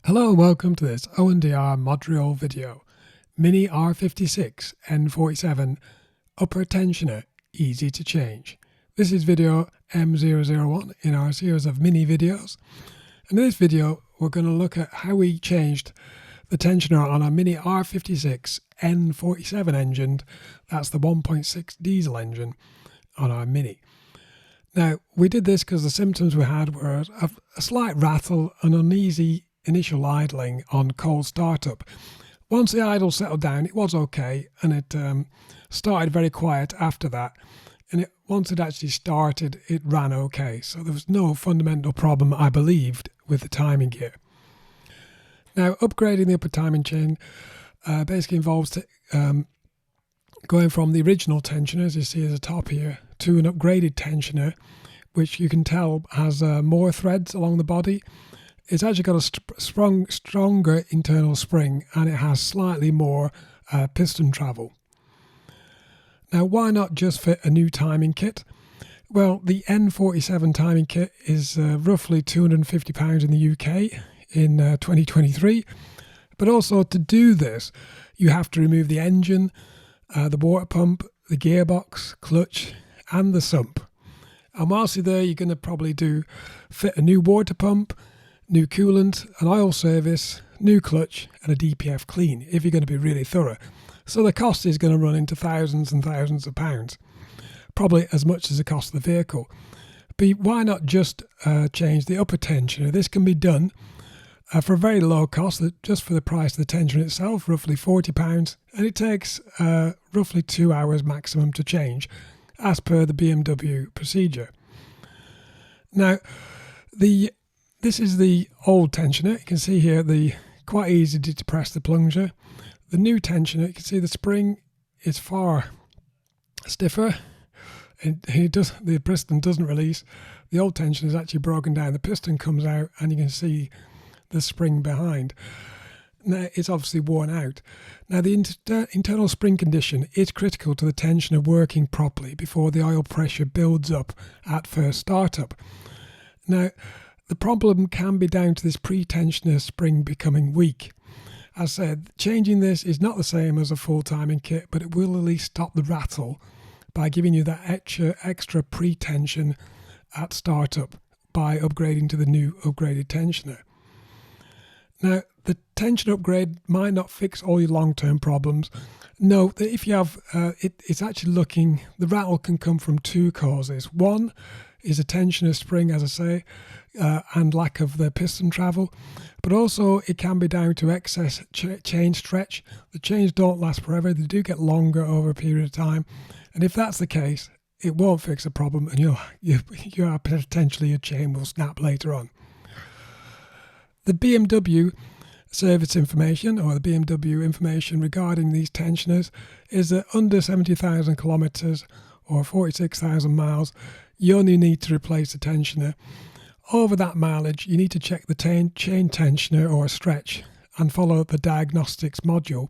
Hello and welcome to this O&DR Modurol video. Mini R56 N47 Upper Tensioner, easy to change. This is video M001 in our series of mini videos. In this video we're going to look at how we changed the tensioner on a Mini R56 N47 engine. That's the 1.6 diesel engine on our Mini. Now we did this because the symptoms we had were a slight rattle, an uneasy initial idling on cold startup. Once the idle settled down, it was okay, and it started very quiet after that. And once it actually started, it ran okay. So there was no fundamental problem, I believed, with the timing gear. Now, upgrading the upper timing chain basically involves going from the original tensioner, as you see at the top here, to an upgraded tensioner, which you can tell has more threads along the body. It's actually got a stronger internal spring, and it has slightly more piston travel. Now, why not just fit a new timing kit? Well, the N47 timing kit is roughly £250 in the UK in 2023. But also to do this, you have to remove the engine, the water pump, the gearbox, clutch, and the sump. And whilst you're there, you're going to probably fit a new water pump, new coolant, an oil service, new clutch, and a DPF clean if you're going to be really thorough. So the cost is going to run into thousands and thousands of pounds, probably as much as the cost of the vehicle. But why not just change the upper tensioner? This can be done for a very low cost, just for the price of the tensioner itself, roughly £40, and it takes roughly 2 hours maximum to change, as per the BMW procedure. Now, this is the old tensioner. You can see here quite easy to depress the plunger. The new tensioner, you can see the spring is far stiffer. The piston doesn't release. The old tensioner is actually broken down. The piston comes out and you can see the spring behind. Now it's obviously worn out. Now the internal spring condition is critical to the tensioner working properly before the oil pressure builds up at first startup. Now, the problem can be down to this pre-tensioner spring becoming weak. As I said, changing this is not the same as a full timing kit, but it will at least stop the rattle by giving you that extra pre-tension at startup by upgrading to the new upgraded tensioner. Now, the tension upgrade might not fix all your long-term problems. Note that if you have, it's actually the rattle can come from two causes. One is a tensioner spring, as I say, and lack of the piston travel, but also it can be down to excess chain stretch. The chains don't last forever, they do get longer over a period of time, and if that's the case, it won't fix the problem, and you are potentially your chain will snap later on. The BMW service information, or the BMW information regarding these tensioners, is that under 70,000 kilometers or 46,000 miles, you only need to replace the tensioner. Over that mileage, you need to check the chain tensioner or stretch and follow the diagnostics module.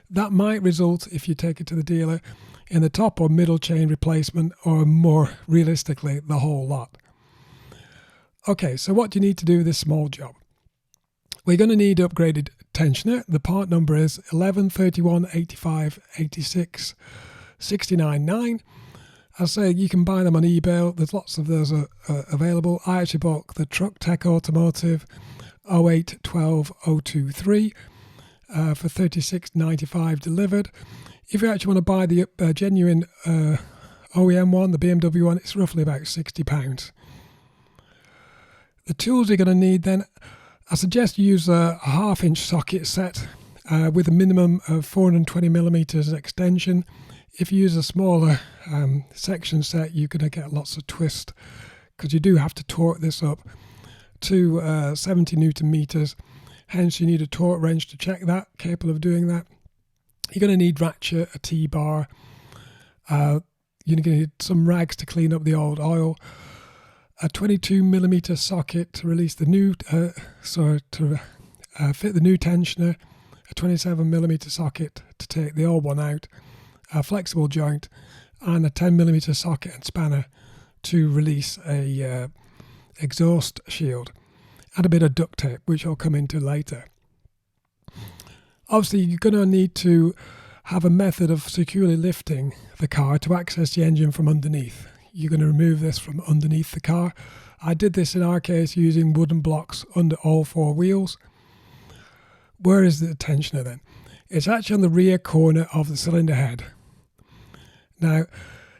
That might result, if you take it to the dealer, in the top or middle chain replacement, or more realistically, the whole lot. Okay, so what do you need to do this small job? We're going to need upgraded tensioner. The part number is 11 31 85 86 69 9. I say you can buy them on eBay. There's lots of those available. I actually bought the Truck Tech Automotive 08 12 023 for $36.95 delivered. If you actually want to buy the genuine OEM one, the BMW one, it's roughly about £60. The tools you're going to need then, I suggest you use a 1/2-inch socket set with a minimum of 420 millimeters extension. If you use a smaller section set, you're going to get lots of twist, because you do have to torque this up to 70 Newton meters. Hence, you need a torque wrench to check that, capable of doing that. You're going to need ratchet, a T-bar. You're going to need some rags to clean up the old oil. A 22 millimeter socket to release the new, fit the new tensioner. A 27 millimeter socket to take the old one out. A flexible joint, and a 10 millimeter socket and spanner to release a exhaust shield. and a bit of duct tape, which I'll come into later. Obviously, you're going to need to have a method of securely lifting the car to access the engine from underneath. You're going to remove this from underneath the car. I did this in our case using wooden blocks under all four wheels. Where is the tensioner then? It's actually on the rear corner of the cylinder head. Now,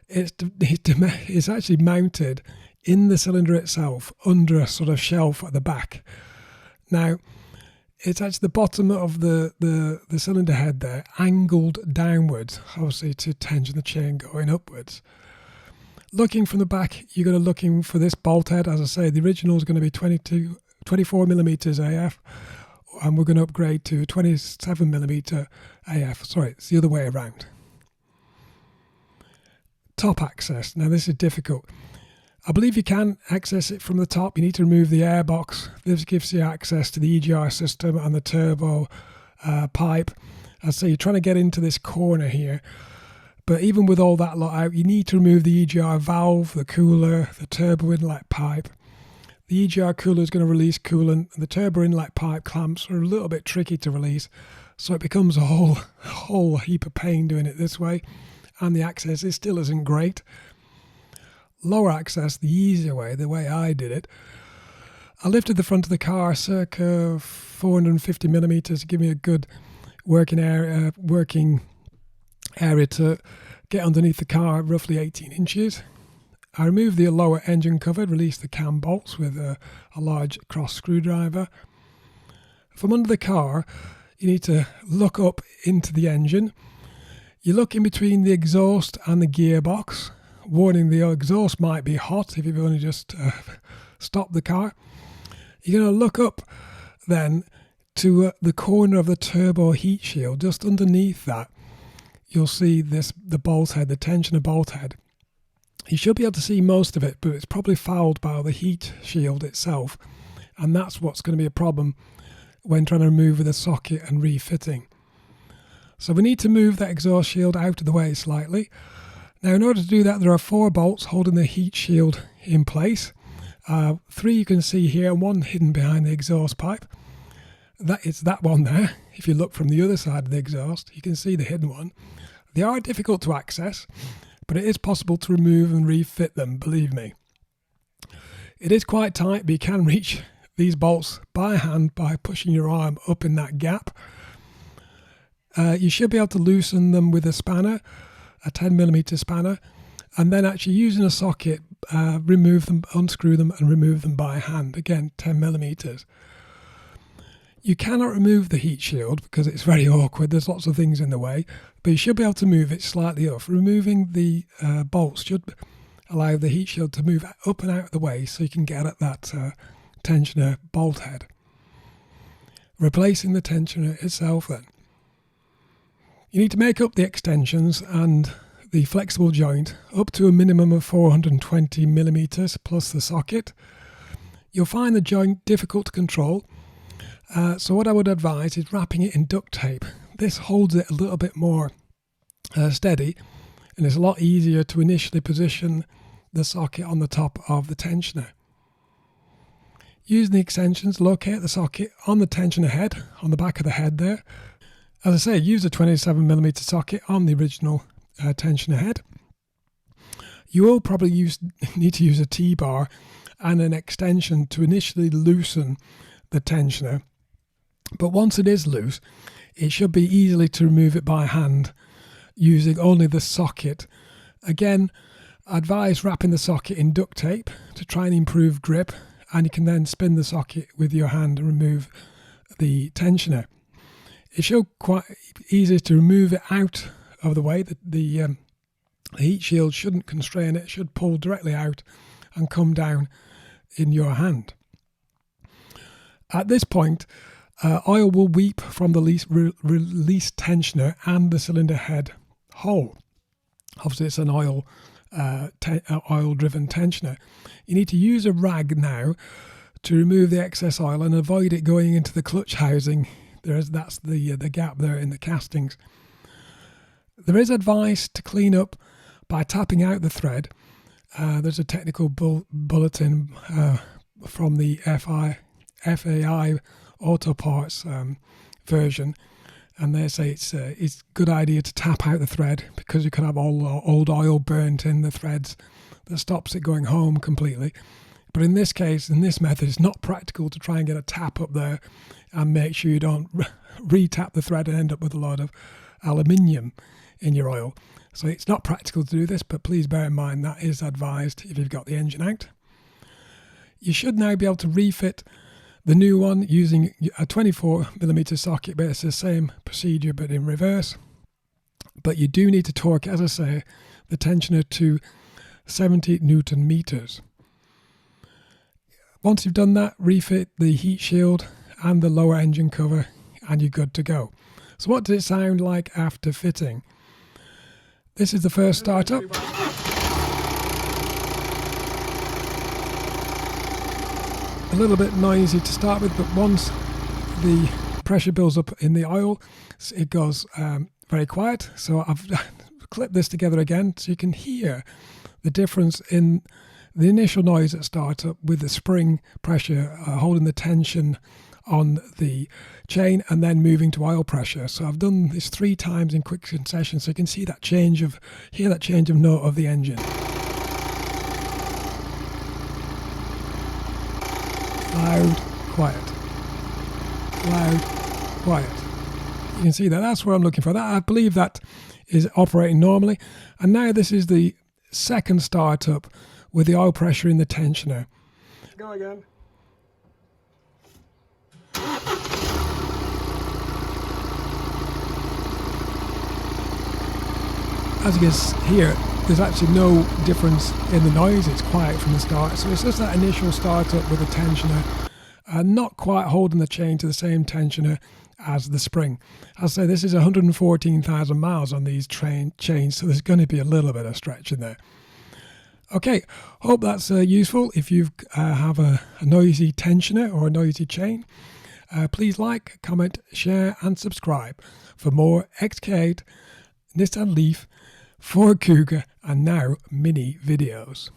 it's actually mounted in the cylinder itself under a sort of shelf at the back. Now, it's actually the bottom of the cylinder head there, angled downwards, obviously to tension the chain going upwards. Looking from the back, you're going to looking for this bolt head. As I say, the original is going to be 24 millimeters AF, and we're going to upgrade to 27 millimeter AF. Sorry, it's the other way around. Top access. Now this is difficult. I believe you can access it from the top. You need to remove the airbox. This gives you access to the EGR system and the turbo pipe. As I say, you're trying to get into this corner here. But even with all that lot out, you need to remove the EGR valve, the cooler, the turbo inlet pipe. The EGR cooler is going to release coolant, and the turbo inlet pipe clamps are a little bit tricky to release. So it becomes a whole heap of pain doing it this way. And the access still isn't great. Lower access, the easier way, the way I did it. I lifted the front of the car circa 450 millimeters to give me a good working area to get underneath the car, roughly 18 inches. I removed the lower engine cover, released the cam bolts with a large cross screwdriver. From under the car, you need to look up into the engine. You look in between the exhaust and the gearbox. Warning, the exhaust might be hot if you've only just stopped the car. You're going to look up then to the corner of the turbo heat shield. Just underneath that, you'll see the bolt head, the tensioner bolt head. You should be able to see most of it, but it's probably fouled by the heat shield itself. And that's what's going to be a problem when trying to remove with a socket and refitting. So we need to move that exhaust shield out of the way slightly. Now, in order to do that, there are 4 bolts holding the heat shield in place. 3 you can see here, and 1 hidden behind the exhaust pipe. It's that one there. If you look from the other side of the exhaust, you can see the hidden one. They are difficult to access, but it is possible to remove and refit them, believe me. It is quite tight, but you can reach these bolts by hand by pushing your arm up in that gap. You should be able to loosen them with a spanner, a 10 millimeter spanner, and then actually using a socket, remove them, unscrew them and remove them by hand. Again, 10 millimeters. You cannot remove the heat shield because it's very awkward. There's lots of things in the way, but you should be able to move it slightly up. Removing the bolts should allow the heat shield to move up and out of the way so you can get at that tensioner bolt head. Replacing the tensioner itself then. You need to make up the extensions and the flexible joint up to a minimum of 420 millimeters plus the socket. You'll find the joint difficult to control, so what I would advise is wrapping it in duct tape. This holds it a little bit more steady, and it's a lot easier to initially position the socket on the top of the tensioner. Using the extensions, locate the socket on the tensioner head, on the back of the head there. As I say, use a 27 millimeter socket on the original tensioner head. You will probably need to use a T-bar and an extension to initially loosen the tensioner. But once it is loose, it should be easily to remove it by hand using only the socket. Again, I advise wrapping the socket in duct tape to try and improve grip, and you can then spin the socket with your hand and remove the tensioner. It should quite easy to remove it out of the way. The heat shield shouldn't constrain it. It should pull directly out and come down in your hand. At this point, oil will weep from the release tensioner and the cylinder head hole. Obviously, it's an oil-driven tensioner. You need to use a rag now to remove the excess oil and avoid it going into the clutch housing. That's the gap there in the castings. There is advice to clean up by tapping out the thread. There's a technical bulletin from the FAI Auto Parts version, and they say it's a good idea to tap out the thread because you can have all old oil burnt in the threads that stops it going home completely. But in this case, in this method, it's not practical to try and get a tap up there and make sure you don't re-tap the thread and end up with a lot of aluminium in your oil. So it's not practical to do this, but please bear in mind that is advised if you've got the engine out. You should now be able to refit the new one using a 24mm socket, but it's the same procedure but in reverse. But you do need to torque, as I say, the tensioner to 70 Newton meters. Once you've done that, refit the heat shield and the lower engine cover and you're good to go. So what does it sound like after fitting? This is the first startup. A little bit noisy to start with, but once the pressure builds up in the oil, it goes very quiet. So I've clipped this together again so you can hear the difference in the initial noise at startup with the spring pressure holding the tension on the chain and then moving to oil pressure. So I've done this 3 times in quick succession so you can see that change of note of the engine. Loud, quiet. Loud, quiet. You can see that. That's what I'm looking for. That, I believe that is operating normally. And now this is the second startup with the oil pressure in the tensioner. Go again. As you can hear, there's actually no difference in the noise. It's quiet from the start. So it's just that initial startup with the tensioner not quite holding the chain to the same tensioner as the spring. I'll say this is 114,000 miles on these chains, so there's going to be a little bit of stretch in there. Okay, hope that's useful. If you have a noisy tensioner or a noisy chain, please like, comment, share and subscribe for more XK8, Nissan Leaf, Ford Kuga and now Mini videos.